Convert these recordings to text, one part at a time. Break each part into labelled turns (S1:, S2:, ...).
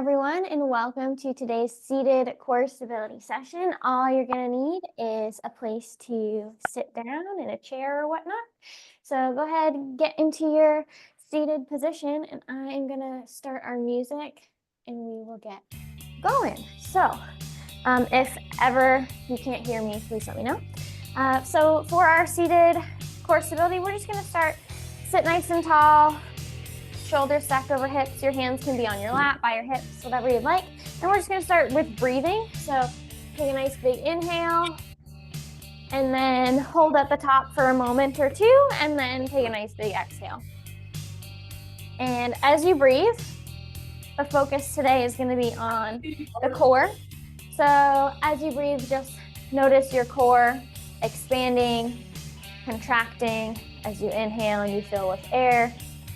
S1: everyone, and welcome to today's seated core stability session. All you're going to need is a place to sit down in a chair or whatnot. So go ahead and get into your seated position, and I am going to start our music, and we will get going. So if ever you can't hear me, please let me know. So for our seated core stability, we're just going to start sit nice and tall, shoulders stacked over hips. Your hands can be on your lap, by your hips, whatever you'd like. And we're just gonna start with breathing. So take a nice big inhale and then hold at the top for a moment or two, and then take a nice big exhale. And as you breathe, the focus today is gonna be on the core. So as you breathe, just notice your core expanding, contracting as you inhale and you fill with air.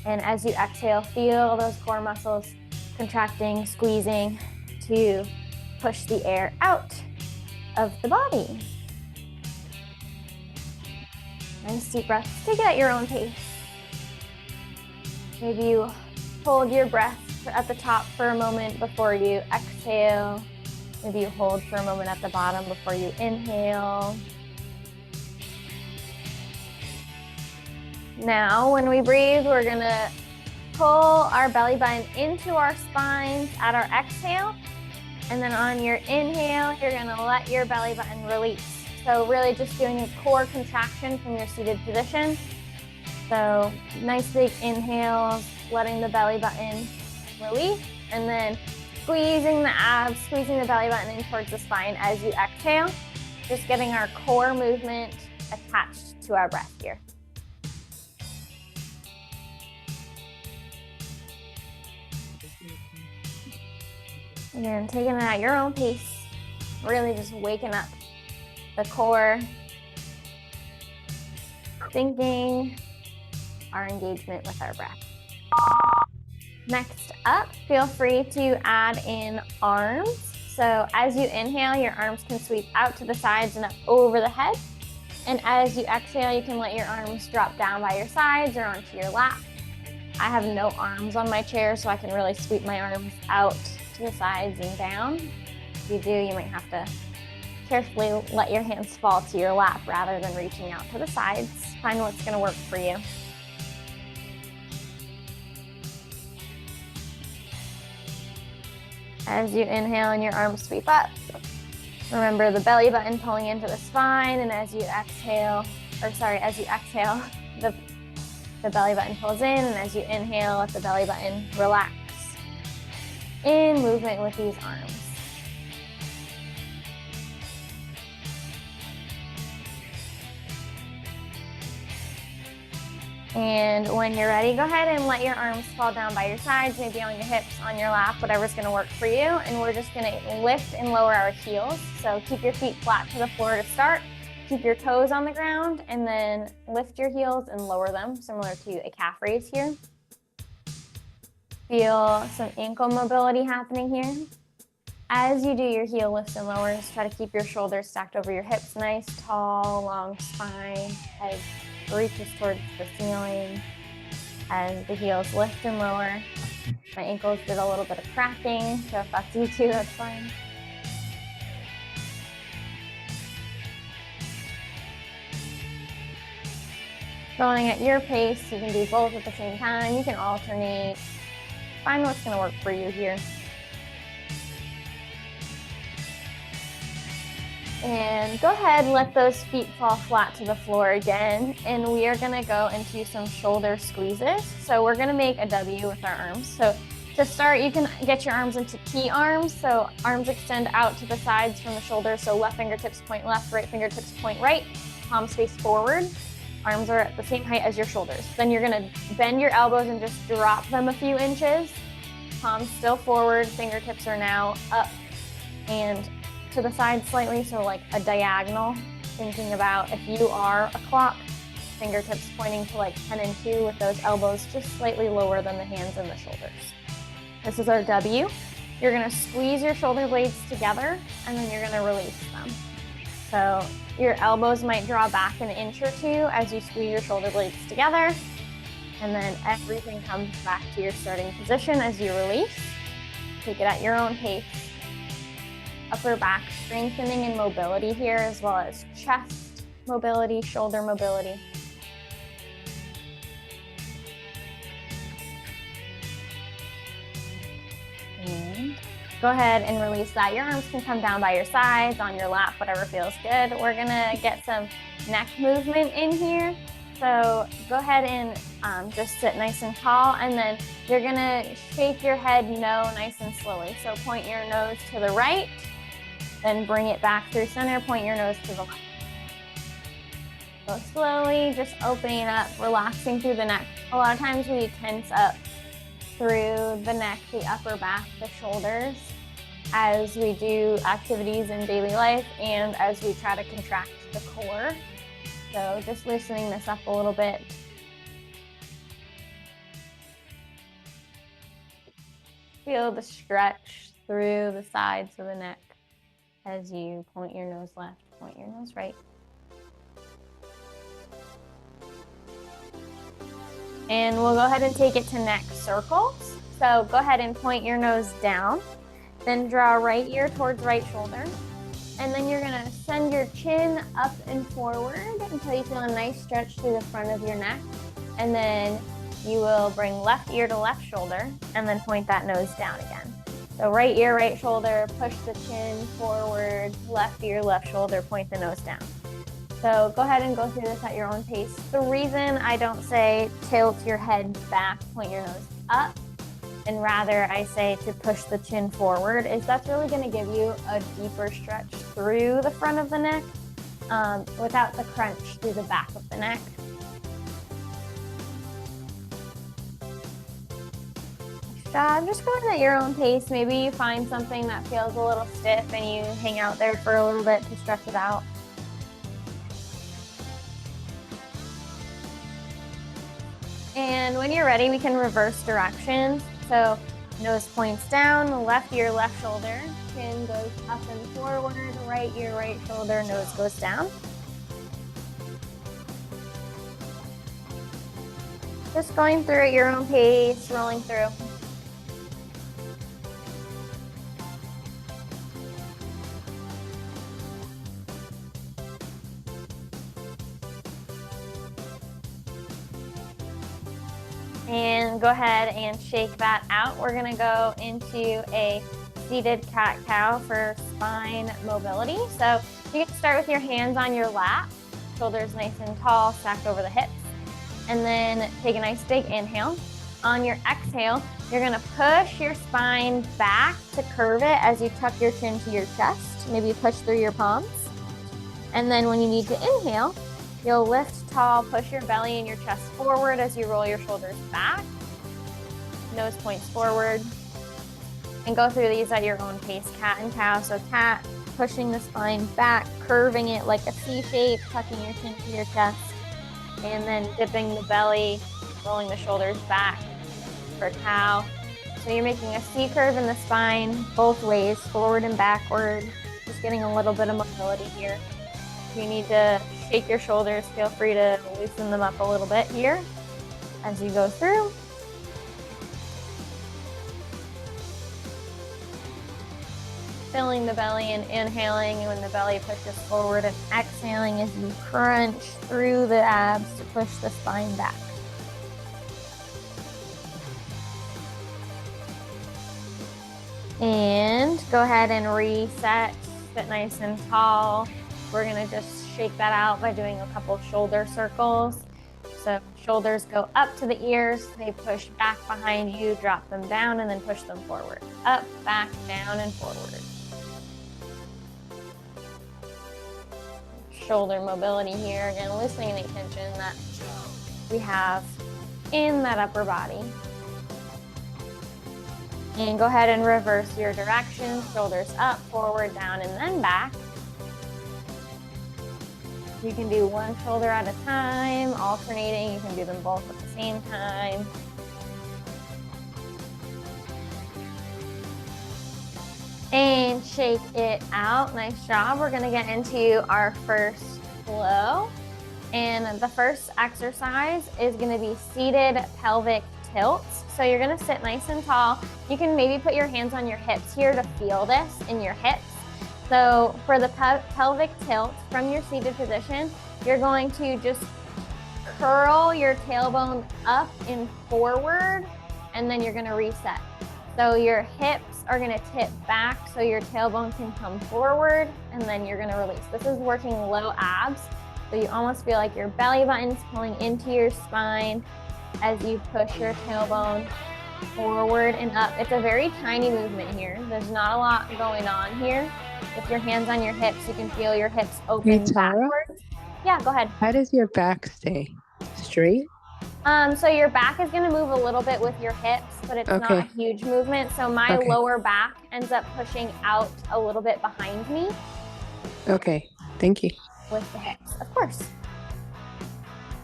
S1: And as you exhale, feel those core muscles contracting, squeezing to push the air out of the body. Nice deep breath. Take it at your own pace. Maybe you hold your breath at the top for a moment before you exhale. Maybe you hold for a moment at the bottom before you inhale. Now, when we breathe, we're gonna pull our belly button into our spines at our exhale. And then on your inhale, you're gonna let your belly button release. So really just doing a core contraction from your seated position. So nice big inhales, letting the belly button release, and then squeezing the abs, squeezing the belly button in towards the spine as you exhale. Just getting our core movement attached to our breath here. Again, taking it at your own pace, really just waking up the core, thinking our engagement with our breath. Next up, feel free to add in arms. So as you inhale, your arms can sweep out to the sides and up over the head. And as you exhale, you can let your arms drop down by your sides or onto your lap. I have no arms on my chair, so I can really sweep my arms out to the sides and down. If you do, you might have to carefully let your hands fall to your lap rather than reaching out to the sides. Find what's going to work for you. As you inhale and your arms sweep up, remember the belly button pulling into the spine, and as you exhale, the belly button pulls in, and as you inhale, let the belly button relax in movement with these arms. And when you're ready, go ahead and let your arms fall down by your sides, maybe on your hips, on your lap, whatever's gonna work for you. And we're just gonna lift and lower our heels. So keep your feet flat to the floor to start. Keep your toes on the ground, and then lift your heels and lower them, similar to a calf raise here. Feel some ankle mobility happening here. As you do your heel lifts and lowers, try to keep your shoulders stacked over your hips, nice, tall, long spine, head reaches towards the ceiling. As the heels lift and lower, my ankles did a little bit of cracking, so if that's you too, that's fine. Going at your pace, you can do both at the same time. You can alternate. Find what's going to work for you here. And go ahead, let those feet fall flat to the floor again. And we are going to go into some shoulder squeezes. So we're going to make a W with our arms. So to start, you can get your arms into T arms. So arms extend out to the sides from the shoulders. So left fingertips point left, right fingertips point right, palms face forward. Arms are at the same height as your shoulders. Then you're gonna bend your elbows and just drop them a few inches. Palms still forward, fingertips are now up and to the side slightly, so like a diagonal. Thinking about if you are a clock, fingertips pointing to like 10 and 2 with those elbows just slightly lower than the hands and the shoulders. This is our W. You're gonna squeeze your shoulder blades together and then you're gonna release them. So your elbows might draw back an inch or two as you squeeze your shoulder blades together. And then everything comes back to your starting position as you release. take it at your own pace. Upper back strengthening and mobility here, as well as chest mobility, shoulder mobility. And go ahead and release that. Your arms can come down by your sides, on your lap, whatever feels good. We're gonna get some neck movement in here. So go ahead and just sit nice and tall, and then you're gonna shake your head no nice and slowly. So point your nose to the right, then bring it back through center, point your nose to the left. So slowly, just opening up, relaxing through the neck. A lot of times we tense up through the neck, the upper back, the shoulders as we do activities in daily life and as we try to contract the core. So just loosening this up a little bit. Feel the stretch through the sides of the neck as you point your nose left, point your nose right. And we'll go ahead and take it to neck circles. So go ahead and point your nose down, then draw right ear towards right shoulder. And then you're gonna send your chin up and forward until you feel a nice stretch through the front of your neck. And then you will bring left ear to left shoulder and then point that nose down again. So right ear, right shoulder, push the chin forward, left ear, left shoulder, point the nose down. So go ahead and go through this at your own pace. The reason I don't say tilt your head back, point your nose up, and rather I say to push the chin forward is that's really going to give you a deeper stretch through the front of the neck without the crunch through the back of the neck. Just go ahead at your own pace. Maybe you find something that feels a little stiff and you hang out there for a little bit to stretch it out. And when you're ready, we can reverse directions. So nose points down, left ear, left shoulder, chin goes up and forward, right ear, right shoulder, nose goes down. Just going through at your own pace, rolling through. And go ahead and shake that out. We're gonna go into a seated cat-cow for spine mobility. So you can start with your hands on your lap, shoulders nice and tall, stacked over the hips. And then take a nice big inhale. On your exhale, you're gonna push your spine back to curve it as you tuck your chin to your chest. Maybe push through your palms. And then when you need to inhale, you'll lift tall, push your belly and your chest forward as you roll your shoulders back. Nose points forward. And go through these at your own pace, cat and cow. So cat, pushing the spine back, curving it like a C shape, tucking your chin to your chest. And then dipping the belly, rolling the shoulders back for cow. So you're making a C curve in the spine, both ways, forward and backward. Just getting a little bit of mobility here. If you need to shake your shoulders, feel free to loosen them up a little bit here as you go through. Filling the belly and inhaling when the belly pushes forward, and exhaling as you crunch through the abs to push the spine back. And go ahead and reset, sit nice and tall. We're gonna just shake that out by doing a couple shoulder circles. So shoulders go up to the ears, they push back behind you, drop them down, and then push them forward. Up, back, down, and forward. Shoulder mobility here, again, loosening any tension that we have in that upper body. And go ahead and reverse your direction, shoulders up, forward, down, and then back. You can do one shoulder at a time, alternating. You can do them both at the same time. And shake it out. Nice job. We're gonna get into our first flow. And the first exercise is gonna be seated pelvic tilts. So you're gonna sit nice and tall. You can maybe put your hands on your hips here to feel this in your hips. So for the pelvic tilt from your seated position, you're going to just curl your tailbone up and forward, and then you're gonna reset. So your hips are gonna tip back so your tailbone can come forward, and then you're gonna release. This is working low abs. So you almost feel like your belly button's pulling into your spine as you push your tailbone forward and up. It's a very tiny movement here. There's not a lot going on here. With your hands on your hips, you can feel your hips open backwards. Yeah, go ahead.
S2: How does your back stay straight?
S1: So your back is gonna move a little bit with your hips, but it's not a huge movement. So my lower back ends up pushing out a little bit behind me.
S2: Okay, thank you.
S1: With the hips, of course.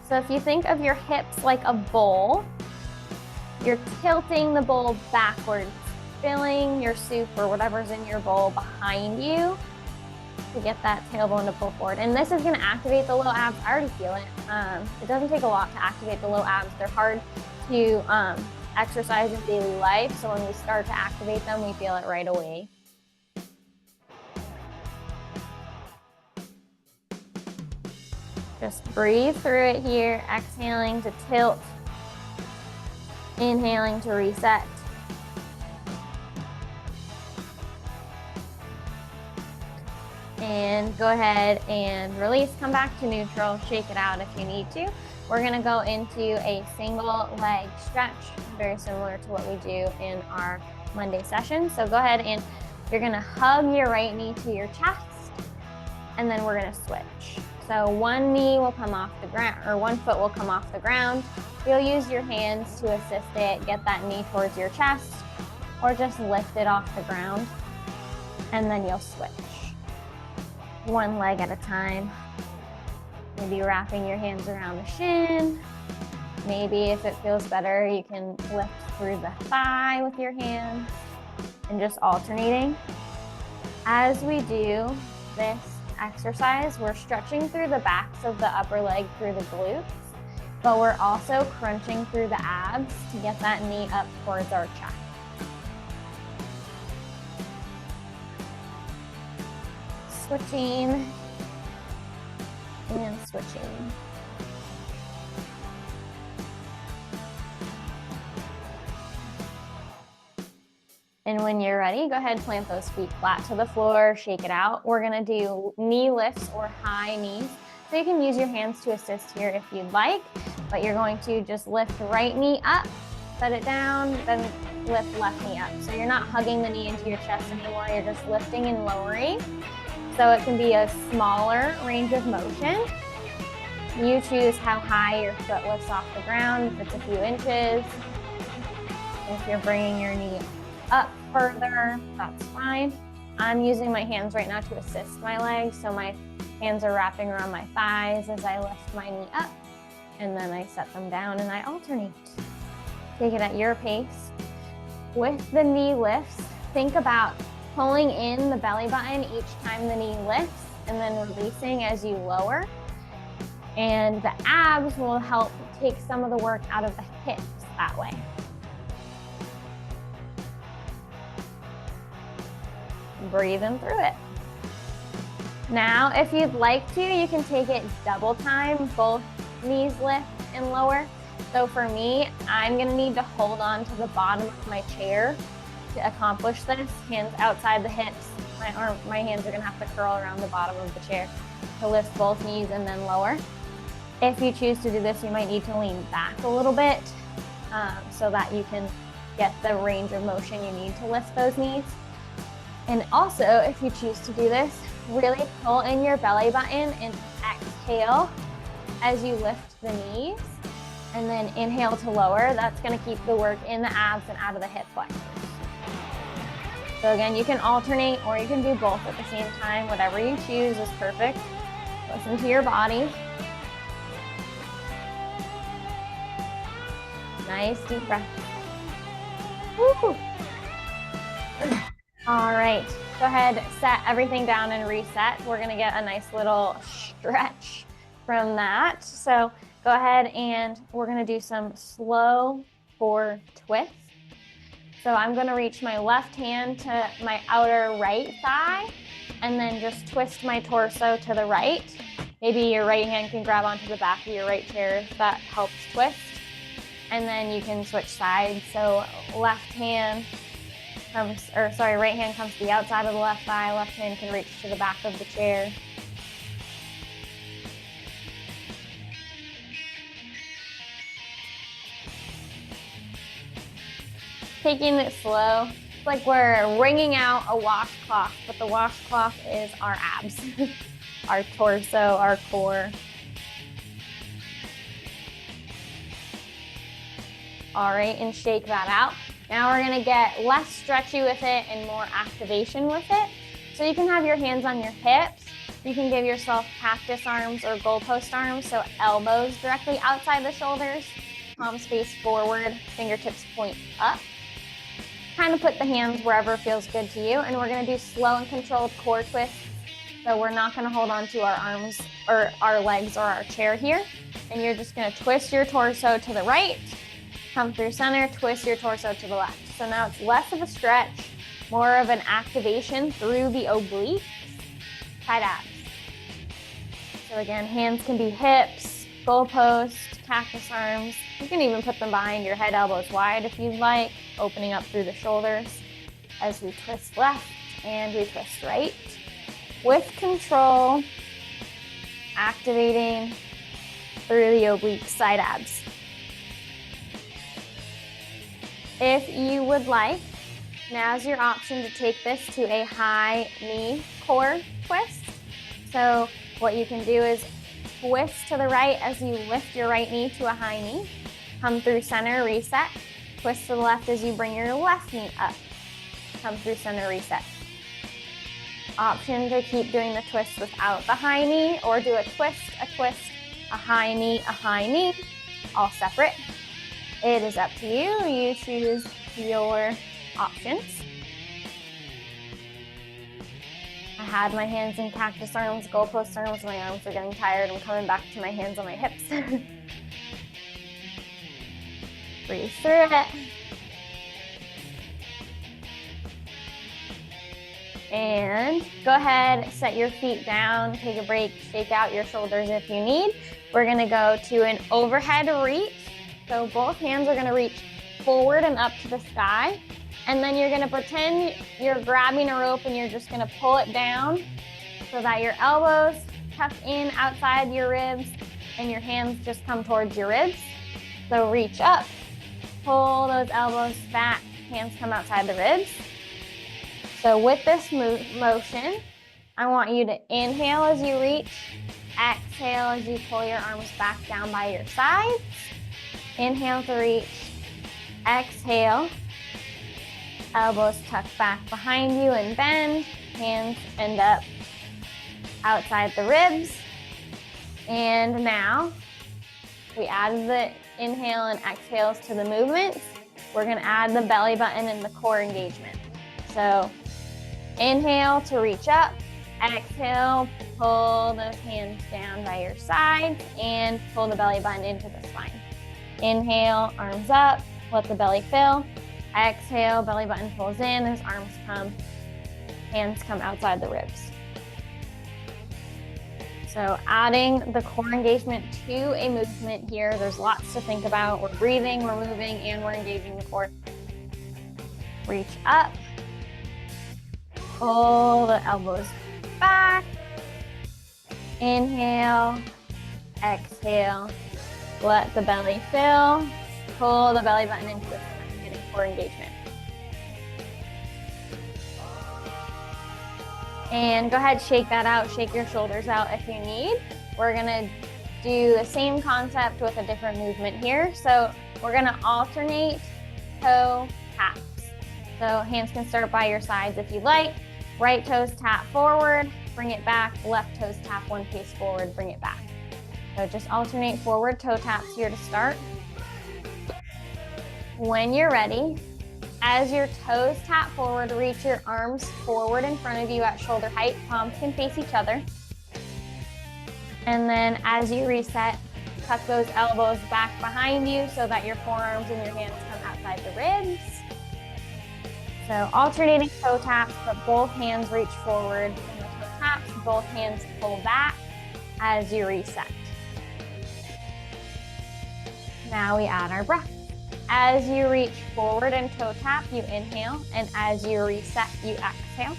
S1: So if you think of your hips like a bowl, you're tilting the bowl backwards, filling your soup or whatever's in your bowl behind you to get that tailbone to pull forward. And this is gonna activate the low abs. I already feel it. It doesn't take a lot to activate the low abs. They're hard to exercise in daily life. So when we start to activate them, we feel it right away. Just breathe through it here, exhaling to tilt, inhaling to reset. And go ahead and release, come back to neutral, shake it out if you need to. We're gonna go into a single leg stretch, very similar to what we do in our Monday session. So go ahead and you're gonna hug your right knee to your chest, and then we're gonna switch. So one knee will come off the ground, or one foot will come off the ground. You'll use your hands to assist it, get that knee towards your chest, or just lift it off the ground, and then you'll switch. One leg at a time. Maybe wrapping your hands around the shin. Maybe if it feels better, you can lift through the thigh with your hands and just alternating. As we do this exercise, we're stretching through the backs of the upper leg through the glutes, but we're also crunching through the abs to get that knee up towards our chest. Switching and switching. And when you're ready, go ahead and plant those feet flat to the floor, shake it out. We're gonna do knee lifts or high knees. So you can use your hands to assist here if you'd like, but you're going to just lift right knee up, set it down, then lift left knee up. So you're not hugging the knee into your chest anymore, you're just lifting and lowering. So it can be a smaller range of motion. You choose how high your foot lifts off the ground, if it's a few inches. If you're bringing your knee up further, that's fine. I'm using my hands right now to assist my legs, so my hands are wrapping around my thighs as I lift my knee up, and then I set them down and I alternate. Take it at your pace. With the knee lifts, think about pulling in the belly button each time the knee lifts and then releasing as you lower. And the abs will help take some of the work out of the hips that way. Breathing through it. Now, if you'd like to, you can take it double time, both knees lift and lower. So for me, I'm gonna need to hold on to the bottom of my chair to accomplish this. Hands outside the hips. My hands are gonna have to curl around the bottom of the chair to lift both knees and then lower. If you choose to do this, you might need to lean back a little bit so that you can get the range of motion you need to lift those knees. And also, if you choose to do this, really pull in your belly button and exhale as you lift the knees, and then inhale to lower. That's gonna keep the work in the abs and out of the hip flexors. So again, you can alternate or you can do both at the same time. Whatever you choose is perfect. Listen to your body. Nice deep breath. Woo. All right, go ahead, set everything down and reset. We're gonna get a nice little stretch from that. So go ahead and we're gonna do some slow for twist. So I'm gonna reach my left hand to my outer right thigh and then just twist my torso to the right. Maybe your right hand can grab onto the back of your right chair if that helps twist. And then you can switch sides. So right hand comes to the outside of the left thigh, left hand can reach to the back of the chair. Taking it slow. It's like we're wringing out a washcloth, but the washcloth is our abs, our torso, our core. All right, and shake that out. Now we're gonna get less stretchy with it and more activation with it. So you can have your hands on your hips. You can give yourself cactus arms or goalpost arms, so elbows directly outside the shoulders, palms face forward, fingertips point up. Kind of put the hands wherever feels good to you, and we're gonna do slow and controlled core twists. So we're not gonna hold on to our arms or our legs or our chair here, and you're just gonna twist your torso to the right, come through center, twist your torso to the left. So now it's less of a stretch, more of an activation through the obliques, side abs. So again, hands can be hips, goalpost, cactus arms. You can even put them behind your head, elbows wide if you'd like, opening up through the shoulders as we twist left and we twist right. With control, activating through the oblique side abs. If you would like, now's your option to take this to a high knee core twist. So what you can do is twist to the right as you lift your right knee to a high knee. Come through center, reset. Twist to the left as you bring your left knee up. Come through center, reset. Option to keep doing the twist without the high knee, or do a twist, a high knee, all separate. It is up to you. You choose your options. I had my hands in cactus arms, goalpost arms. My arms are getting tired. I'm coming back to my hands on my hips. Breathe through it. And go ahead, set your feet down, take a break, shake out your shoulders if you need. We're gonna go to an overhead reach. So both hands are gonna reach forward and up to the sky. And then you're gonna pretend you're grabbing a rope and you're just gonna pull it down so that your elbows tuck in outside your ribs and your hands just come towards your ribs. So reach up, pull those elbows back, hands come outside the ribs. So with this motion, I want you to inhale as you reach, exhale as you pull your arms back down by your sides. Inhale to reach, exhale, elbows tuck back behind you and bend, hands end up outside the ribs. And now we add the inhale and exhales to the movements. We're gonna add the belly button and the core engagement. So inhale to reach up, exhale, pull those hands down by your sides and pull the belly button into the spine. Inhale, arms up, let the belly fill. Exhale, belly button pulls in, those arms come, hands come outside the ribs. So adding the core engagement to a movement here, there's lots to think about. We're breathing, we're moving, and we're engaging the core. Reach up, pull the elbows back, inhale, exhale, let the belly fill, pull the belly button into the spine, getting core engagement. And go ahead, shake that out, shake your shoulders out if you need. We're gonna do the same concept with a different movement here. So we're gonna alternate toe taps. So hands can start by your sides if you'd like. Right toes tap forward, bring it back. Left toes tap one pace forward, bring it back. So just alternate forward toe taps here to start. When you're ready, as your toes tap forward, reach your arms forward in front of you at shoulder height. Palms can face each other. And then as you reset, tuck those elbows back behind you so that your forearms and your hands come inside the ribs. So alternating toe taps, but both hands reach forward in the toe taps, both hands pull back as you reset. Now we add our breath. As you reach forward and toe tap, you inhale, and as you reset, you exhale.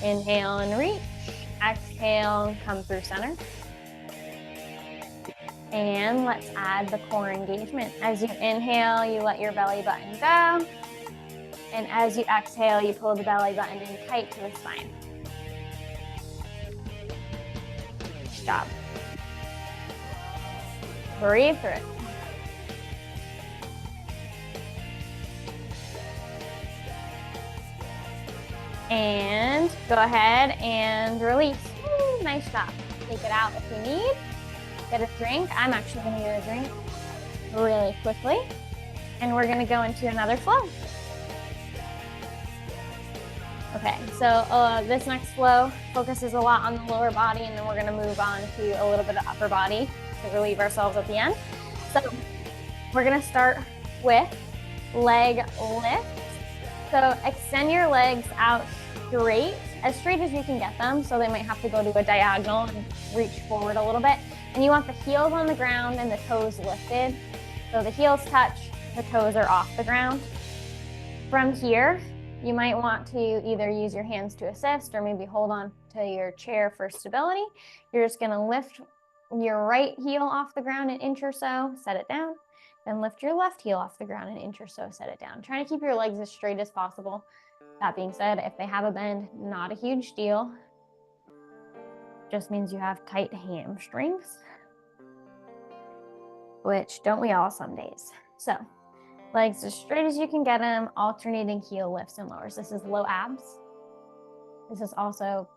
S1: Inhale and reach, exhale and come through center. And let's add the core engagement. As you inhale, you let your belly button go. And as you exhale, you pull the belly button in tight to the spine. Nice job. Breathe through it. And go ahead and release. Woo, nice job. Take it out if you need. Get a drink. I'm actually going to get a drink really quickly. And we're going to go into another flow. Okay, so this next flow focuses a lot on the lower body, and then we're going to move on to a little bit of upper body to relieve ourselves at the end. So we're going to start with leg lifts. So extend your legs out as straight as you can get them. So they might have to go to a diagonal and reach forward a little bit. And you want the heels on the ground and the toes lifted. So the heels touch, the toes are off the ground. From here, you might want to either use your hands to assist or maybe hold on to your chair for stability. You're just gonna lift your right heel off the ground an inch or so, set it down. Then lift your left heel off the ground an inch or so, set it down. Try to keep your legs as straight as possible. That being said, if they have a bend, not a huge deal. Just means you have tight hamstrings, which don't we all some days. So legs as straight as you can get them, alternating heel lifts and lowers. This is low abs. This is also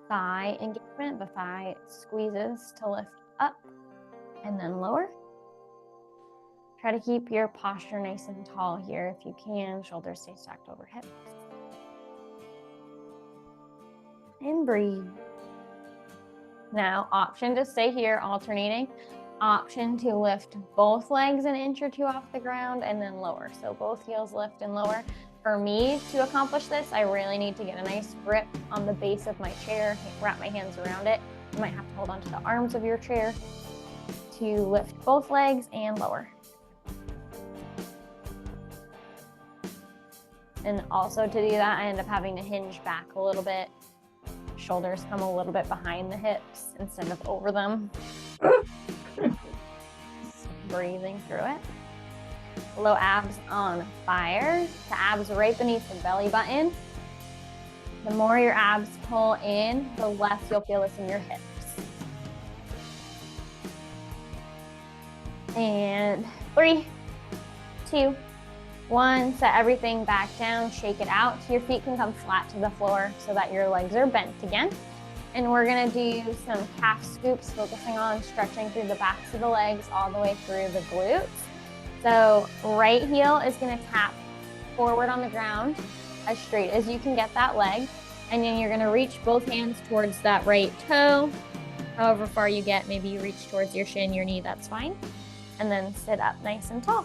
S1: thigh engagement. The thigh squeezes to lift up and then lower. Try to keep your posture nice and tall here if you can. Shoulders stay stacked over hips. And breathe. Now, option to stay here, alternating. Option to lift both legs an inch or two off the ground and then lower. So both heels lift and lower. For me to accomplish this, I really need to get a nice grip on the base of my chair, wrap my hands around it. You might have to hold onto the arms of your chair to lift both legs and lower. And also to do that, I end up having to hinge back a little bit. Shoulders come a little bit behind the hips instead of over them. Breathing through it. Low abs on fire. The abs right beneath the belly button. The more your abs pull in, the less you'll feel this in your hips. And 3, 2, 1, set everything back down, shake it out. Your feet can come flat to the floor so that your legs are bent again. And we're gonna do some calf scoops, focusing on stretching through the backs of the legs all the way through the glutes. So right heel is gonna tap forward on the ground as straight as you can get that leg. And then you're gonna reach both hands towards that right toe. However far you get, maybe you reach towards your shin, your knee, that's fine. And then sit up nice and tall.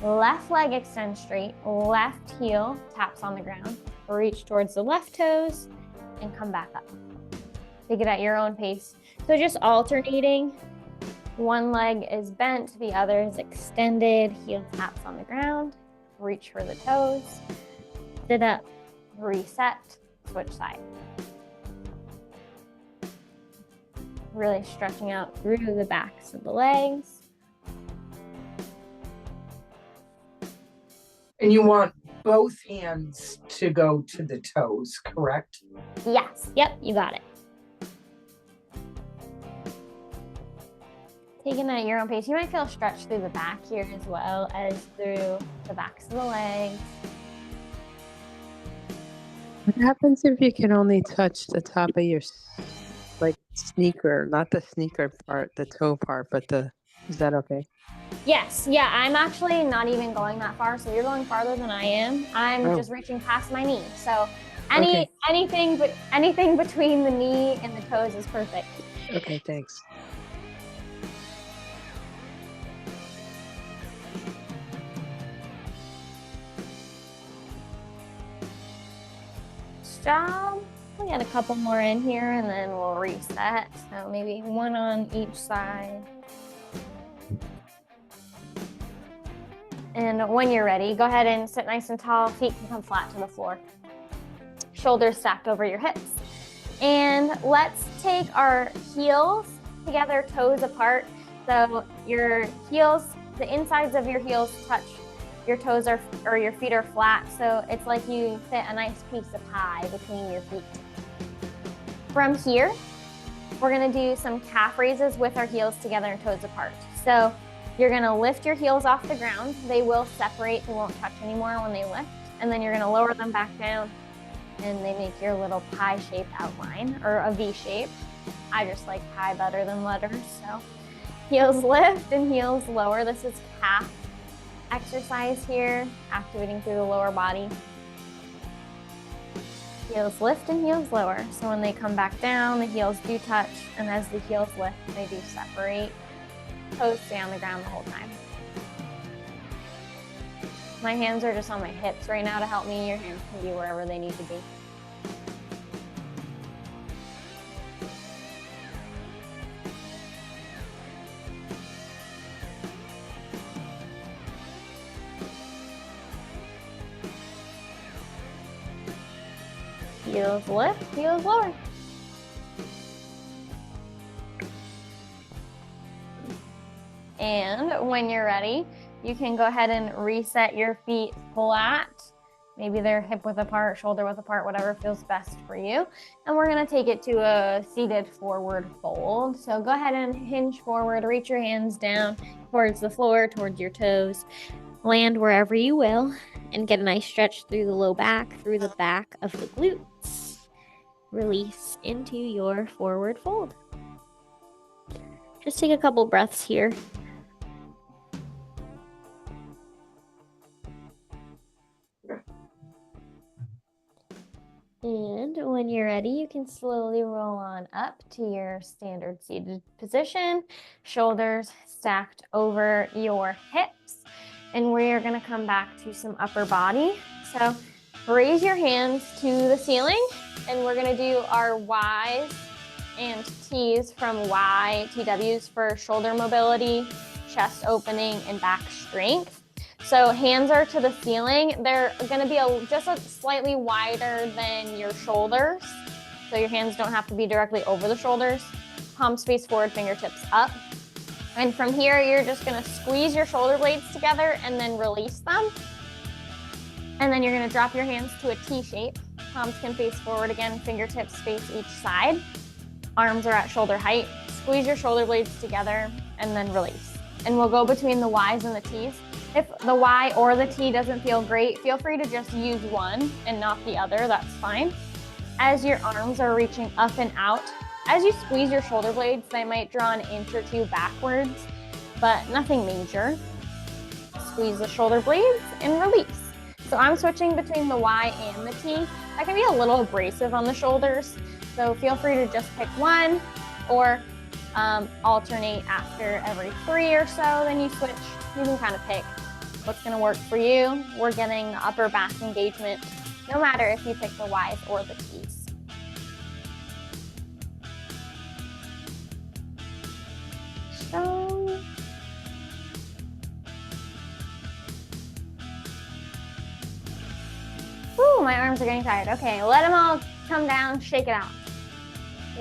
S1: Left leg extends straight, left heel taps on the ground. Reach towards the left toes and come back up. Take it at your own pace. So just alternating. One leg is bent, the other is extended. Heel taps on the ground. Reach for the toes. Sit up, reset, switch side. Really stretching out through the backs of the legs.
S3: And you want both hands to go to the toes, correct?
S1: Yes, yep, you got it. Taking it at your own pace. You might feel a stretch through the back here as well as through the backs of the legs.
S2: What happens if you can only touch the top of your sneaker, not the sneaker part, the toe part, but is that okay?
S1: Yes, yeah, I'm actually not even going that far, so you're going farther than I am. I'm just reaching past my knee. So anything between the knee and the toes is perfect.
S2: Okay, thanks.
S1: job. We'll get a couple more in here and then we'll reset. So maybe one on each side. And when you're ready, go ahead and sit nice and tall. Feet can come flat to the floor. Shoulders stacked over your hips. And let's take our heels together, toes apart. So your heels, the insides of your heels touch your toes or your feet are flat. So it's like you fit a nice piece of pie between your feet. From here, we're gonna do some calf raises with our heels together and toes apart. So you're gonna lift your heels off the ground. They will separate, they won't touch anymore when they lift. And then you're gonna lower them back down and they make your little pie-shaped outline or a V shape. I just like pie better than letters, so. Heels lift and heels lower. This is calf exercise here, activating through the lower body. Heels lift and heels lower. So when they come back down, the heels do touch, and as the heels lift, they do separate. Toes stay on the ground the whole time. My hands are just on my hips right now to help me. Your hands can be wherever they need to be. Heels lift, heels lower. And when you're ready, you can go ahead and reset your feet flat. Maybe they're hip width apart, shoulder width apart, whatever feels best for you. And we're gonna take it to a seated forward fold. So go ahead and hinge forward, reach your hands down towards the floor, towards your toes. Land wherever you will and get a nice stretch through the low back, through the back of the glutes. Release into your forward fold. Just take a couple breaths here. And when you're ready, you can slowly roll on up to your standard seated position, shoulders stacked over your hips. And we are gonna come back to some upper body. So raise your hands to the ceiling, and we're gonna do our Ys and Ts from Y, TWs for shoulder mobility, chest opening, and back strength. So hands are to the ceiling. They're gonna be just slightly wider than your shoulders. So your hands don't have to be directly over the shoulders. Palms face forward, fingertips up. And from here, you're just gonna squeeze your shoulder blades together and then release them. And then you're gonna drop your hands to a T shape. Palms can face forward again, fingertips face each side. Arms are at shoulder height. Squeeze your shoulder blades together and then release. And we'll go between the Ys and the Ts. If the Y or the T doesn't feel great, feel free to just use one and not the other, that's fine. As your arms are reaching up and out, as you squeeze your shoulder blades, they might draw an inch or two backwards, but nothing major. Squeeze the shoulder blades and release. So I'm switching between the Y and the T. That can be a little abrasive on the shoulders, so feel free to just pick one or alternate after every 3 or so, then you switch. You can kind of pick what's gonna work for you. We're getting the upper back engagement, no matter if you pick the Ys or the Ts. So, ooh, my arms are getting tired. Okay, let them all come down, shake it out.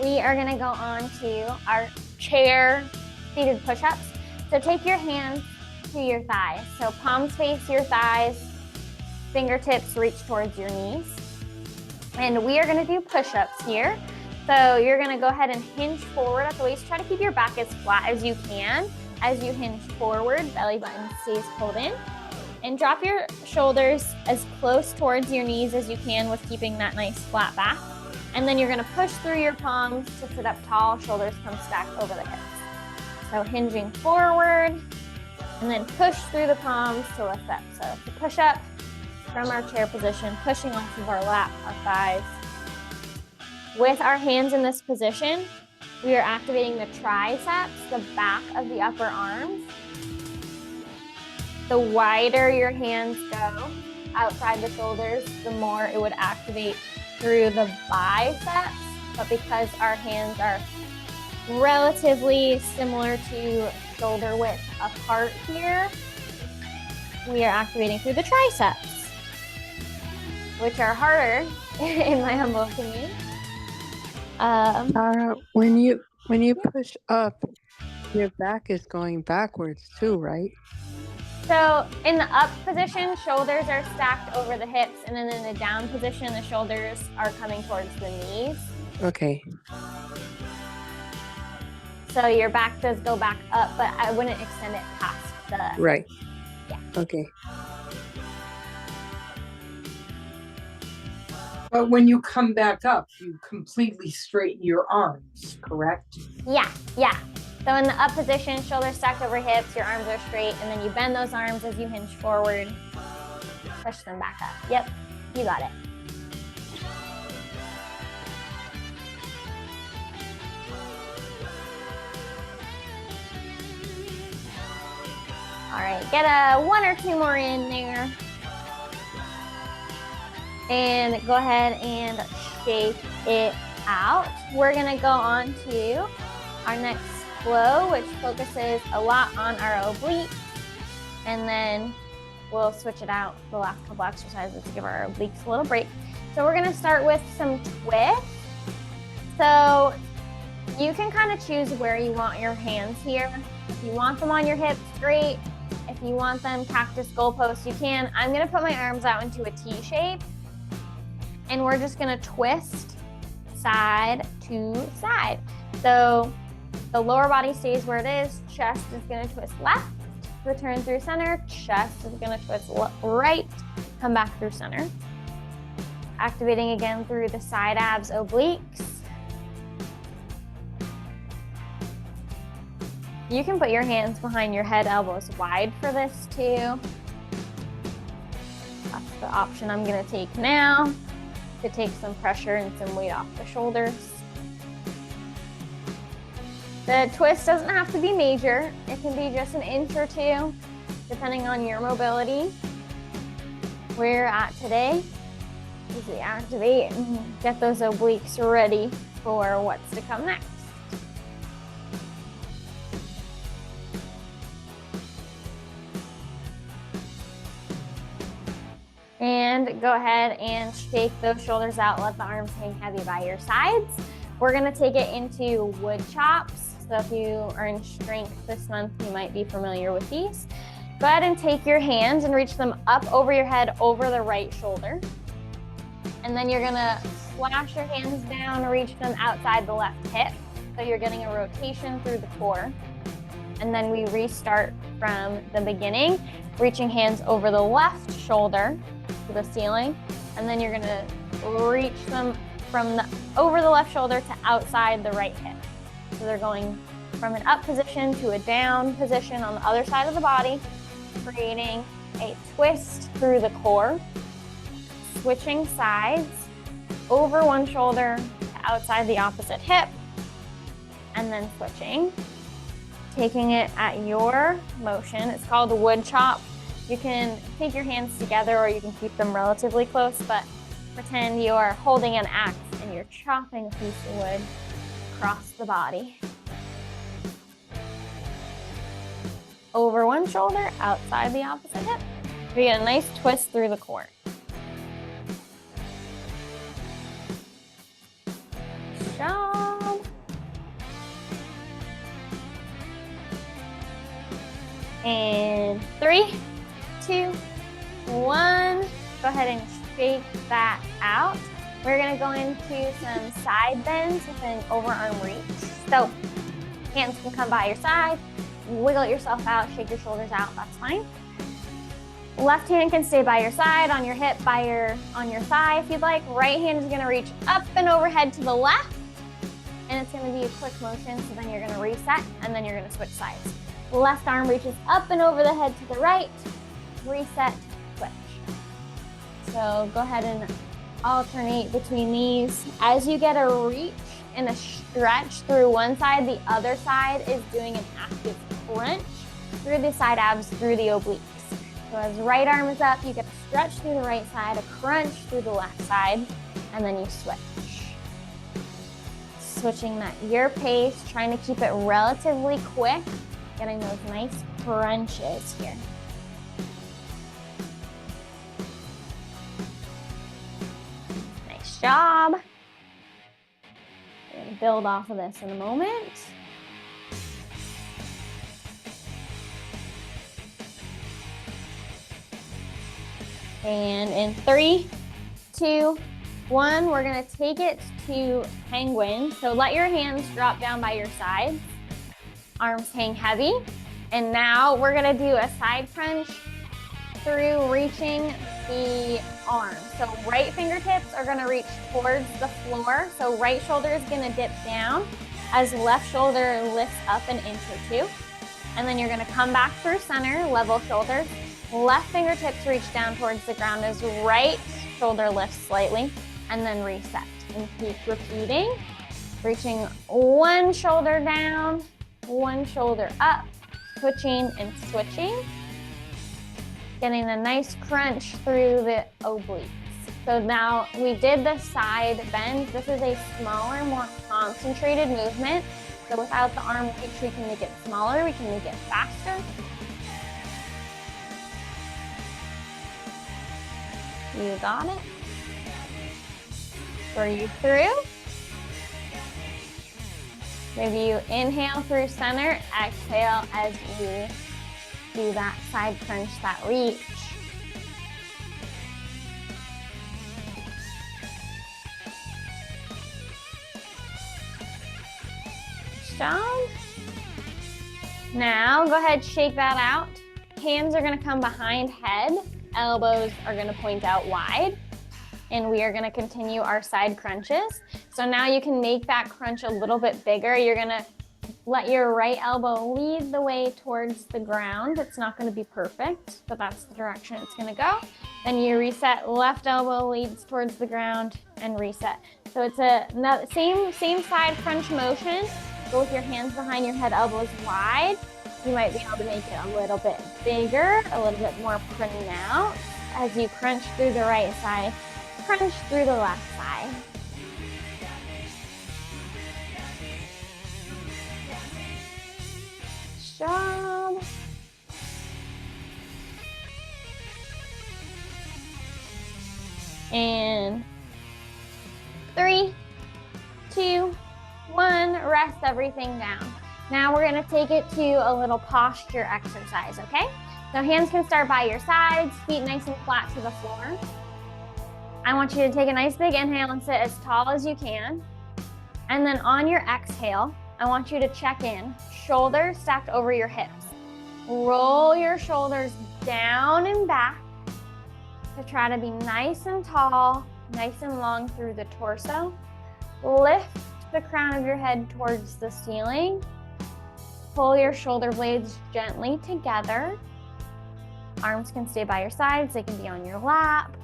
S1: We are gonna go on to our chair seated push-ups. So take your hands to your thighs. So palms face your thighs, fingertips reach towards your knees. And we are gonna do push-ups here. So you're gonna go ahead and hinge forward at the waist. Try to keep your back as flat as you can. As you hinge forward, belly button stays pulled in. And drop your shoulders as close towards your knees as you can with keeping that nice flat back. And then you're gonna push through your palms to sit up tall, shoulders come stacked over the hips. So hinging forward, and then push through the palms to lift up. So it's a push up from our chair position, pushing off of our lap, our thighs. With our hands in this position, we are activating the triceps, the back of the upper arms. The wider your hands go outside the shoulders, the more it would activate through the biceps, but because our hands are relatively similar to shoulder width apart here, we are activating through the triceps, which are harder in my humble opinion.
S2: Tara, when you push up, your back is going backwards too, right?
S1: So in the up position, shoulders are stacked over the hips, and then in the down position, the shoulders are coming towards the knees.
S2: Okay.
S1: So your back does go back up, but I wouldn't extend it past the...
S2: Right.
S1: Yeah.
S2: Okay.
S3: But when you come back up, you completely straighten your arms, correct?
S1: Yeah. So in the up position, shoulders stacked over hips, your arms are straight, and then you bend those arms as you hinge forward, push them back up. Yep, you got it. All right, get a 1 or 2 more in there. And go ahead and shake it out. We're gonna go on to our next flow, which focuses a lot on our obliques. And then we'll switch it out the last couple exercises to give our obliques a little break. So we're gonna start with some twists. So you can kind of choose where you want your hands here. If you want them on your hips, great. If you want them cactus goalposts, you can. I'm gonna put my arms out into a T shape, and we're just gonna twist side to side. So the lower body stays where it is, chest is gonna twist left, return through center, chest is gonna twist right, come back through center. Activating again through the side abs, obliques. You can put your hands behind your head, elbows wide for this too. That's the option I'm gonna take now to take some pressure and some weight off the shoulders. The twist doesn't have to be major. It can be just an inch or 2, depending on your mobility. Where you're at today, as we activate and get those obliques ready for what's to come next. And go ahead and shake those shoulders out. Let the arms hang heavy by your sides. We're gonna take it into wood chops. So if you are in strength this month, you might be familiar with these. Go ahead and take your hands and reach them up over your head, over the right shoulder. And then you're gonna slash your hands down, reach them outside the left hip. So you're getting a rotation through the core. And then we restart from the beginning, reaching hands over the left shoulder to the ceiling. And then you're gonna reach them from over the left shoulder to outside the right hip. So they're going from an up position to a down position on the other side of the body, creating a twist through the core, switching sides, over one shoulder to outside the opposite hip, and then switching, taking it at your motion. It's called a wood chop. You can take your hands together or you can keep them relatively close, but pretend you are holding an axe and you're chopping a piece of wood across the body. Over one shoulder, outside the opposite hip. We get a nice twist through the core. Good job. And 3, 2, 1. Go ahead and shake that out. We're gonna go into some side bends with an overarm reach. So hands can come by your side, wiggle yourself out, shake your shoulders out, that's fine. Left hand can stay by your side, on your hip, on your thigh if you'd like. Right hand is gonna reach up and overhead to the left, and it's gonna be a quick motion, so then you're gonna reset, and then you're gonna switch sides. Left arm reaches up and over the head to the right, reset, switch. So go ahead and alternate between these. As you get a reach and a stretch through one side, the other side is doing an active crunch through the side abs, through the obliques. So as right arm is up, you get a stretch through the right side, a crunch through the left side. and then you switch. Switching at your pace, trying to keep it relatively quick, getting those nice crunches here. Nice job. We're gonna build off of this in a moment. And in 3, 2, 1, we're gonna take it to penguin. So let your hands drop down by your sides. Arms hang heavy. And now we're gonna do a side crunch through reaching the arms. So right fingertips are gonna reach towards the floor. So right shoulder is gonna dip down as left shoulder lifts up an inch or two. And then you're gonna come back through center, level shoulders. Left fingertips reach down towards the ground as right shoulder lifts slightly, and then reset. And keep repeating, reaching one shoulder down, one shoulder up, switching and switching, getting a nice crunch through the obliques. So now we did the side bend. This is a smaller, more concentrated movement. So without the arm reach, we can make it smaller, we can make it faster. You got it. Are you through? Maybe you inhale through center, exhale as you do that side crunch, that reach. Nice job. Now go ahead, shake that out. Hands are gonna come behind head. Elbows are gonna point out wide, and we are gonna continue our side crunches. So now you can make that crunch a little bit bigger. You're gonna let your right elbow lead the way towards the ground. It's not gonna be perfect, but that's the direction it's gonna go. Then you reset, left elbow leads towards the ground and reset. So it's a same side crunch motion, but with your hands behind your head, elbows wide. You might be able to make it a little bit bigger, a little bit more pronounced as you crunch through the right side, crunch through the left side. Nice job. And 3, 2, 1, rest everything down. Now we're gonna take it to a little posture exercise, okay? So hands can start by your sides, feet nice and flat to the floor. I want you to take a nice big inhale and sit as tall as you can. And then on your exhale, I want you to check in, shoulders stacked over your hips. Roll your shoulders down and back to try to be nice and tall, nice and long through the torso. Lift the crown of your head towards the ceiling. Pull your shoulder blades gently together. Arms can stay by your sides, they can be on your lap.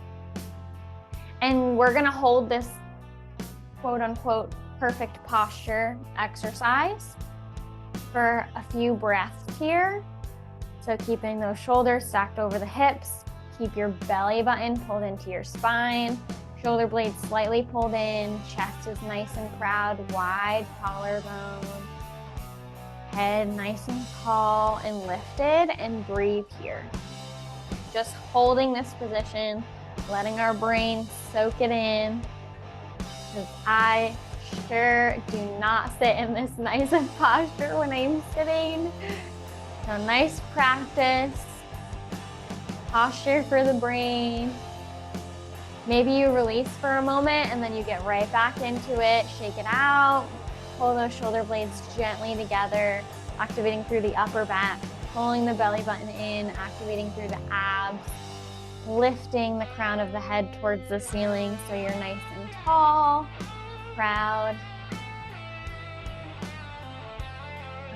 S1: And we're gonna hold this quote unquote perfect posture exercise for a few breaths here. So keeping those shoulders stacked over the hips, keep your belly button pulled into your spine, shoulder blades slightly pulled in, chest is nice and proud, wide collarbone. Head nice and tall and lifted, and breathe here. Just holding this position, letting our brain soak it in. Because I sure do not sit in this nice posture when I'm sitting. So nice practice. Posture for the brain. Maybe you release for a moment and then you get right back into it. Shake it out. Pull those shoulder blades gently together, activating through the upper back, pulling the belly button in, activating through the abs, lifting the crown of the head towards the ceiling so you're nice and tall, proud.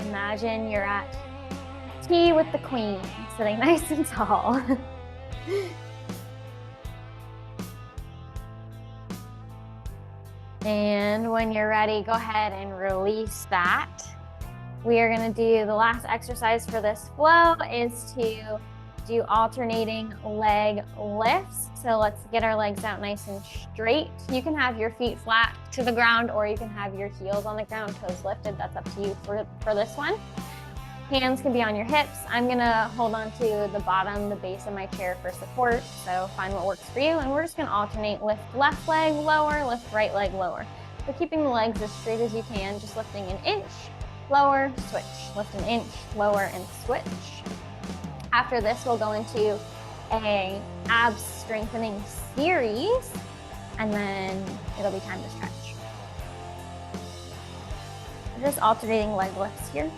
S1: Imagine you're at tea with the queen, sitting nice and tall. And when you're ready, go ahead and release that. We are gonna do the last exercise for this flow is to do alternating leg lifts. So let's get our legs out nice and straight. You can have your feet flat to the ground, or you can have your heels on the ground, toes lifted. That's up to you for this one. Hands can be on your hips. I'm gonna hold on to the bottom, the base of my chair for support. So find what works for you. And we're just gonna alternate, lift left leg lower, lift right leg lower. So keeping the legs as straight as you can, just lifting an inch, lower, switch. Lift an inch, lower, and switch. After this, we'll go into a abs strengthening series, and then it'll be time to stretch. We're just alternating leg lifts here.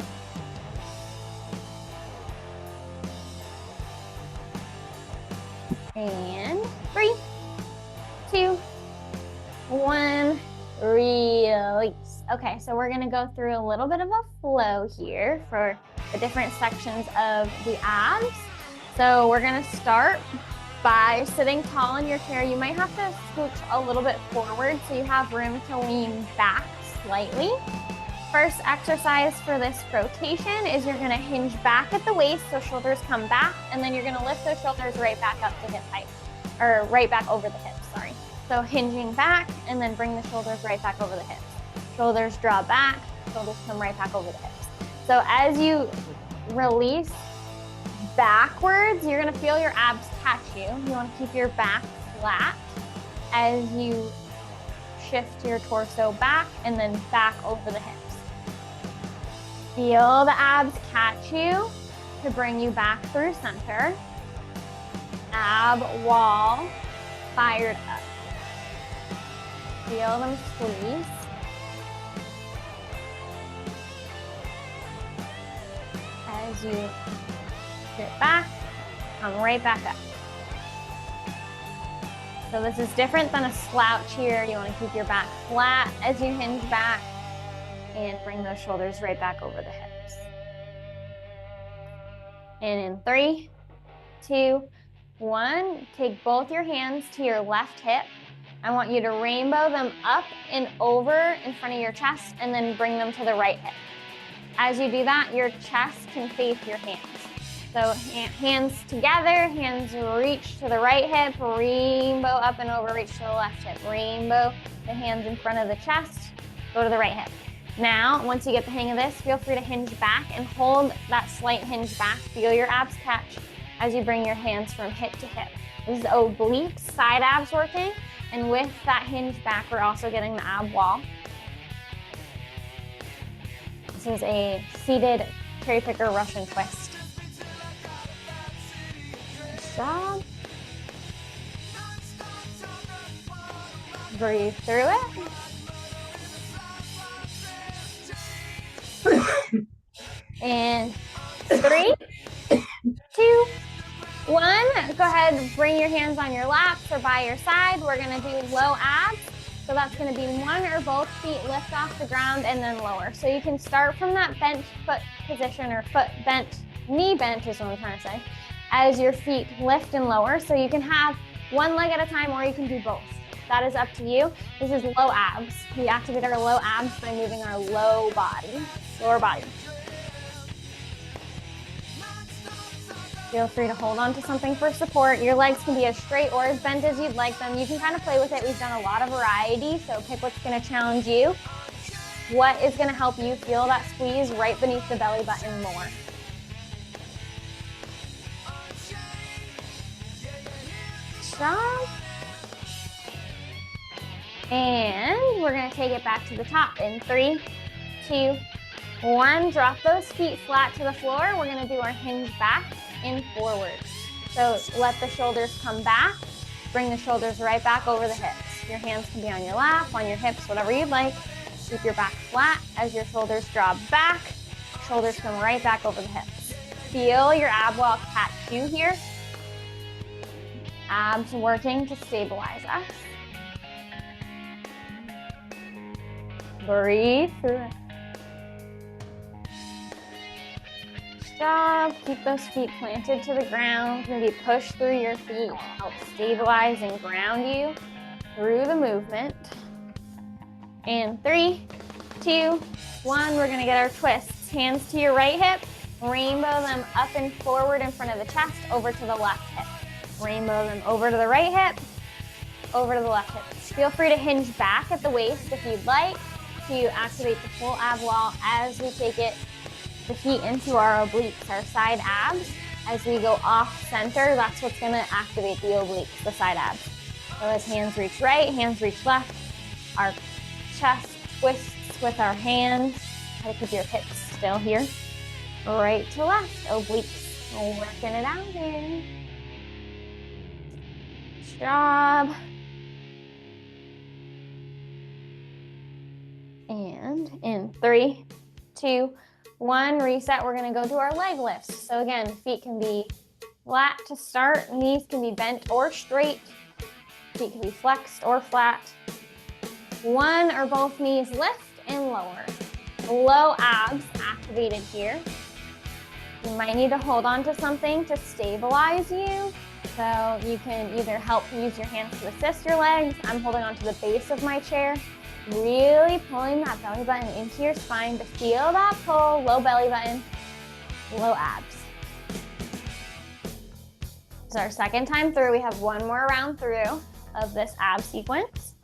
S1: And 3, 2, 1, release. Okay, so we're gonna go through a little bit of a flow here for the different sections of the abs. So we're gonna start by sitting tall in your chair. You might have to scooch a little bit forward so you have room to lean back slightly. First exercise for this rotation is you're gonna hinge back at the waist so shoulders come back, and then you're gonna lift those shoulders right back up to hip height, or right back over the hips, sorry. So hinging back and then bring the shoulders right back over the hips. Shoulders draw back, shoulders come right back over the hips. So as you release backwards, you're gonna feel your abs catch you. You wanna keep your back flat as you shift your torso back and then back over the hips. Feel the abs catch you to bring you back through center. Ab wall fired up. Feel them squeeze. As you sit back, come right back up. So this is different than a slouch here. You want to keep your back flat as you hinge back and bring those shoulders right back over the hips. And in 3, 2, 1, take both your hands to your left hip. I want you to rainbow them up and over in front of your chest and then bring them to the right hip. As you do that, your chest can face your hands. So hands together, hands reach to the right hip, rainbow up and over, reach to the left hip, rainbow the hands in front of the chest, go to the right hip. Now, once you get the hang of this, feel free to hinge back and hold that slight hinge back. Feel your abs catch as you bring your hands from hip to hip. This is obliques, side abs working, and with that hinge back, we're also getting the ab wall. This is a seated cherry picker Russian twist. Nice job. Breathe through it. And 3, 2, 1. Go ahead, bring your hands on your laps or by your side. We're gonna do low abs. So that's gonna be one or both feet lift off the ground and then lower. So you can start from that bent foot position, or foot bent, knee bent is what I'm trying to say, as your feet lift and lower. So you can have one leg at a time, or you can do both. That is up to you. This is low abs. We activate our low abs by moving our lower body. Feel free to hold on to something for support. Your legs can be as straight or as bent as you'd like them. You can kind of play with it. We've done a lot of variety, so pick what's gonna challenge you. What is gonna help you feel that squeeze right beneath the belly button more? Strong. And we're gonna take it back to the top in 3, 2, 1. Drop those feet flat to the floor. We're gonna do our hinge back and forward. So let the shoulders come back. Bring the shoulders right back over the hips. Your hands can be on your lap, on your hips, whatever you'd like. Keep your back flat as your shoulders drop back. Shoulders come right back over the hips. Feel your ab wall catch you here. Abs working to stabilize us. Breathe through it. Job. Keep those feet planted to the ground. Maybe push through your feet. Help stabilize and ground you through the movement. And 3, 2, 1. We're gonna get our twists. Hands to your right hip, Rainbow them up and forward in front of the chest, over to the left hip. Rainbow them over to the right hip, over to the left hip. Feel free to hinge back at the waist if you'd like to activate the full ab wall as we take the feet into our obliques, our side abs. As we go off center, that's what's gonna activate the obliques, the side abs. So as hands reach right, hands reach left, our chest twists with our hands. Try to keep your hips still here. Right to left, obliques, working it out here. Good job. And in 3, 2, 1, reset. We're gonna go to our leg lifts. So again, feet can be flat to start, knees can be bent or straight, feet can be flexed or flat. One or both knees lift and lower. Low abs activated here. You might need to hold on to something to stabilize you. So you can either use your hands to assist your legs. I'm holding on to the base of my chair, really pulling that belly button into your spine to feel that pull, low belly button, low abs. So our second time through, we have one more round through of this ab sequence.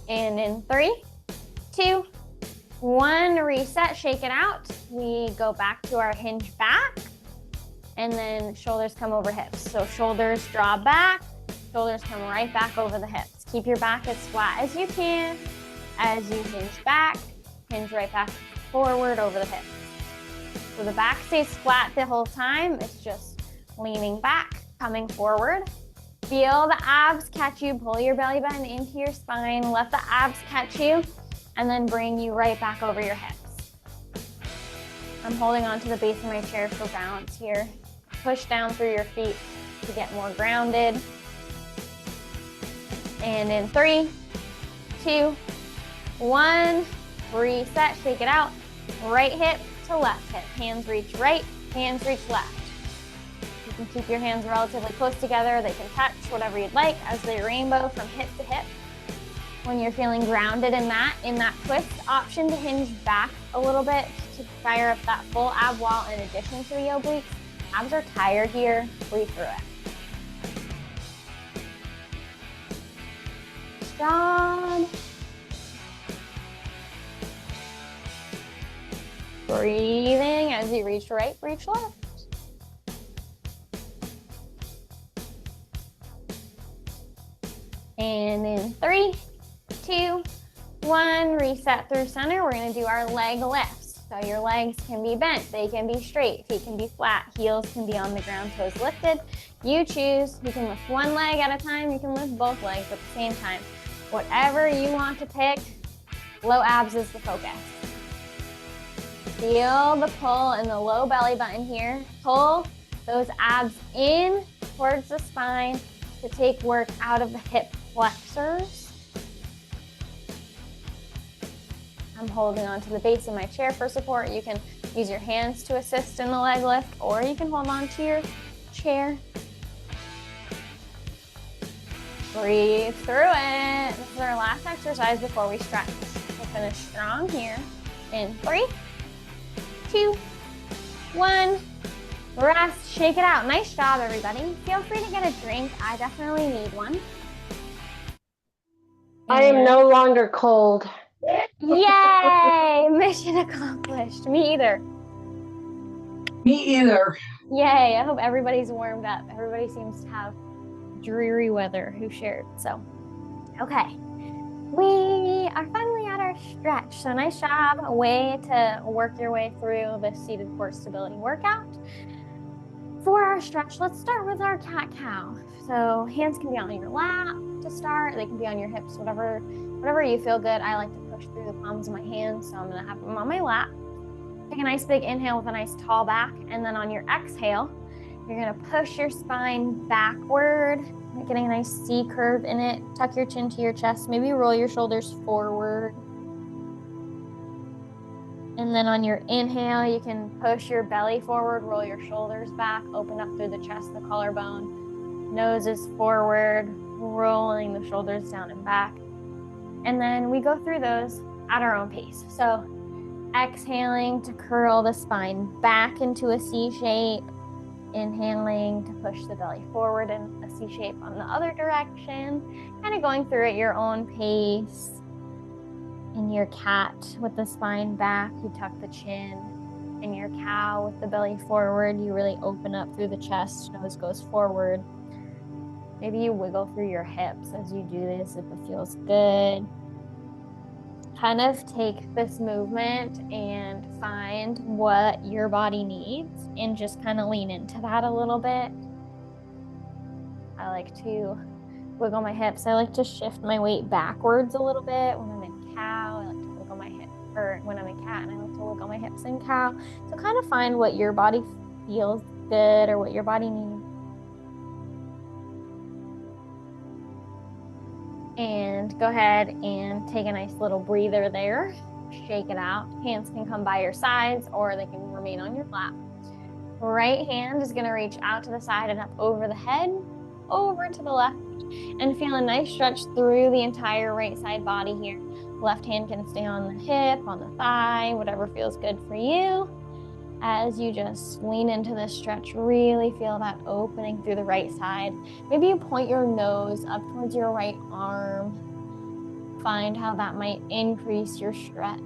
S1: And in 3, 2, 1, reset, shake it out. We go back to our hinge back, and then shoulders come over hips. So shoulders draw back, shoulders come right back over the hips. Keep your back as flat as you can. As you hinge back, hinge right back forward over the hips. So the back stays flat the whole time. It's just leaning back, coming forward. Feel the abs catch you. Pull your belly button into your spine. Let the abs catch you, and then bring you right back over your hips. I'm holding on to the base of my chair for balance here. Push down through your feet to get more grounded. And in 3, 2, 1, reset, shake it out. Right hip to left hip. Hands reach right, hands reach left. You can keep your hands relatively close together. They can touch, whatever you'd like, as they rainbow from hip to hip. When you're feeling grounded in that twist, option to hinge back a little bit to fire up that full ab wall in addition to the obliques. Abs are tired here, breathe through it. Good job. Breathing as you reach right, reach left. And in 3, 2, 1, reset through center. We're gonna do our leg lifts. So your legs can be bent, they can be straight, feet can be flat, heels can be on the ground, toes lifted. You choose. You can lift one leg at a time, you can lift both legs at the same time. Whatever you want to pick, low abs is the focus. Feel the pull in the low belly button here. Pull those abs in towards the spine to take work out of the hip flexors. I'm holding on to the base of my chair for support. You can use your hands to assist in the leg lift, or you can hold on to your chair. Breathe through it. This is our last exercise before we stretch. We'll finish strong here. In 3, 2, 1. Rest, shake it out. Nice job, everybody. Feel free to get a drink. I definitely need one.
S4: I am no longer cold.
S1: Yay! Mission accomplished. Me either.
S3: Me either.
S1: Yay! I hope everybody's warmed up. Everybody seems to have dreary weather who shared. So, okay. We are finally at our stretch. So nice job. A way to work your way through the seated core stability workout. For our stretch, let's start with our cat-cow. So hands can be on your lap to start. They can be on your hips, whatever you feel good. I like to push through the palms of my hands, so I'm gonna have them on my lap. Take a nice big inhale with a nice tall back, and then on your exhale, you're gonna push your spine backward, getting a nice C curve in it. Tuck your chin to your chest, maybe roll your shoulders forward. And then on your inhale, you can push your belly forward, roll your shoulders back, open up through the chest, the collarbone. Nose is forward, rolling the shoulders down and back. And then we go through those at our own pace. So Exhaling to curl the spine back into a C shape. Inhaling to push the belly forward in a C shape on the other direction. Kind of going through at your own pace. In your cat with the spine back, you tuck the chin. In your cow with the belly forward, you really open up through the chest, nose goes forward. Maybe you wiggle through your hips as you do this if it feels good. Kind of take this movement and find what your body needs and just kind of lean into that a little bit. I like to wiggle my hips. I like to shift my weight backwards a little bit when I'm in cow. I like to wiggle my hip, or when I'm in cat, and I like to wiggle my hips in cow. So kind of find what your body feels good or what your body needs. And go ahead and take a nice little breather there. Shake it out. Hands can come by your sides or they can remain on your lap. Right hand is going to reach out to the side and up over the head, over to the left, and feel a nice stretch through the entire right side body here. Left hand can stay on the hip, on the thigh, whatever feels good for you. As you just lean into this stretch, really feel that opening through the right side. Maybe you point your nose up towards your right arm. Find how that might increase your stretch.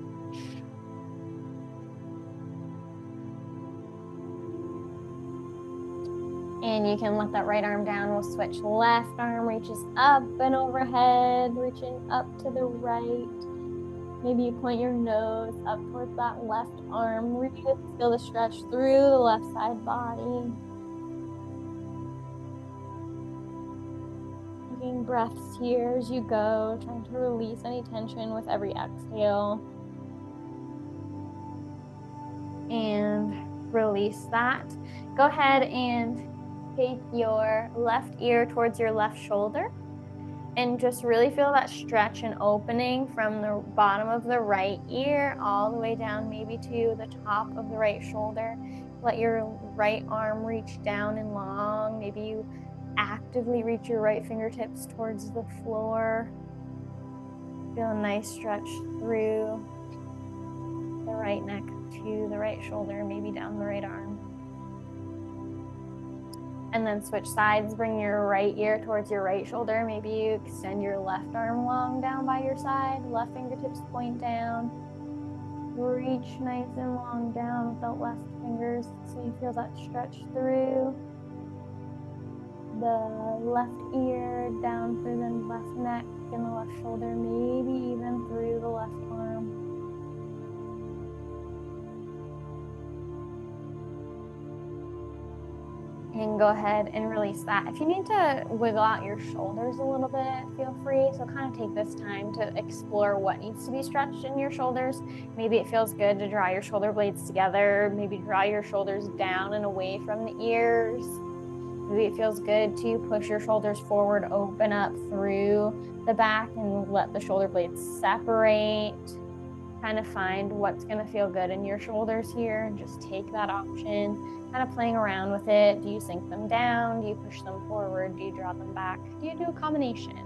S1: And you can let that right arm down. We'll switch. Left arm reaches up and overhead, reaching up to the right. Maybe you point your nose up towards that left arm. Really feel the stretch through the left side body. Taking breaths here as you go, trying to release any tension with every exhale. And release that. Go ahead and take your left ear towards your left shoulder. And just really feel that stretch and opening from the bottom of the right ear all the way down maybe to the top of the right shoulder. Let your right arm reach down and long. Maybe you actively reach your right fingertips towards the floor. Feel a nice stretch through the right neck to the right shoulder, maybe down the right arm. And then switch sides, bring your right ear towards your right shoulder. Maybe you extend your left arm long down by your side, left fingertips point down. Reach nice and long down with the left fingers so you feel that stretch through the left ear, down through the left neck and the left shoulder, maybe even through the left arm. And go ahead and release that. If you need to wiggle out your shoulders a little bit, feel free. So kind of take this time to explore what needs to be stretched in your shoulders. Maybe it feels good to draw your shoulder blades together. Maybe draw your shoulders down and away from the ears. Maybe it feels good to push your shoulders forward, open up through the back and let the shoulder blades separate. Kind of find what's going to feel good in your shoulders here and just take that option. Kind of playing around with it. Do you sink them down? Do you push them forward? Do you draw them back? Do you do a combination?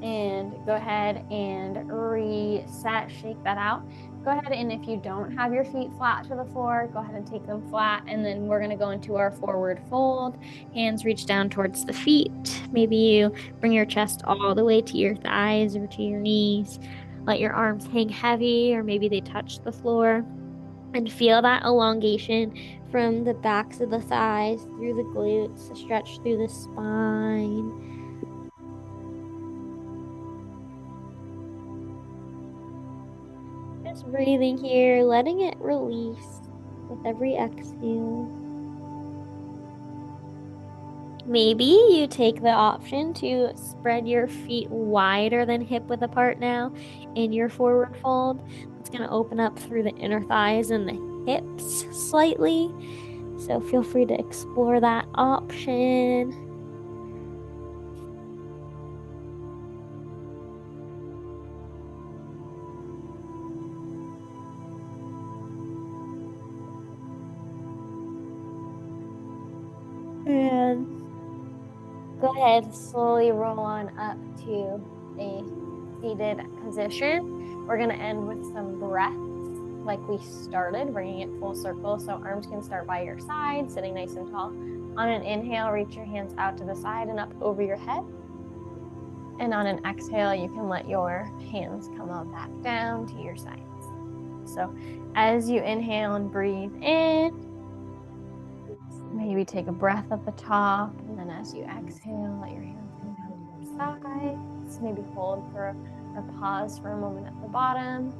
S1: And go ahead and reset, shake that out. Go ahead and if you don't have your feet flat to the floor, go ahead and take them flat. And then we're gonna go into our forward fold. Hands reach down towards the feet. Maybe you bring your chest all the way to your thighs or to your knees. Let your arms hang heavy or maybe they touch the floor. And feel that elongation from the backs of the thighs, through the glutes, the stretch through the spine. Just breathing here, letting it release with every exhale. Maybe you take the option to spread your feet wider than hip width apart now in your forward fold. It's going to open up through the inner thighs and the hips slightly. So feel free to explore that option. And Go ahead, slowly roll on up to a seated position. We're gonna end with some breaths like we started, bringing it full circle. So arms can start by your side, sitting nice and tall. On an inhale, reach your hands out to the side and up over your head. And on an exhale, you can let your hands come on back down to your sides. So as you inhale and breathe in, maybe take a breath at the top. And then as you exhale, let your hands come down to your sides. Maybe hold for or pause for a moment at the bottom.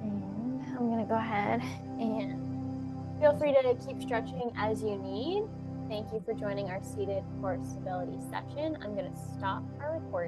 S1: And I'm going to go ahead and feel free to keep stretching as you need. Thank you for joining our seated core stability session. I'm going to stop our recording.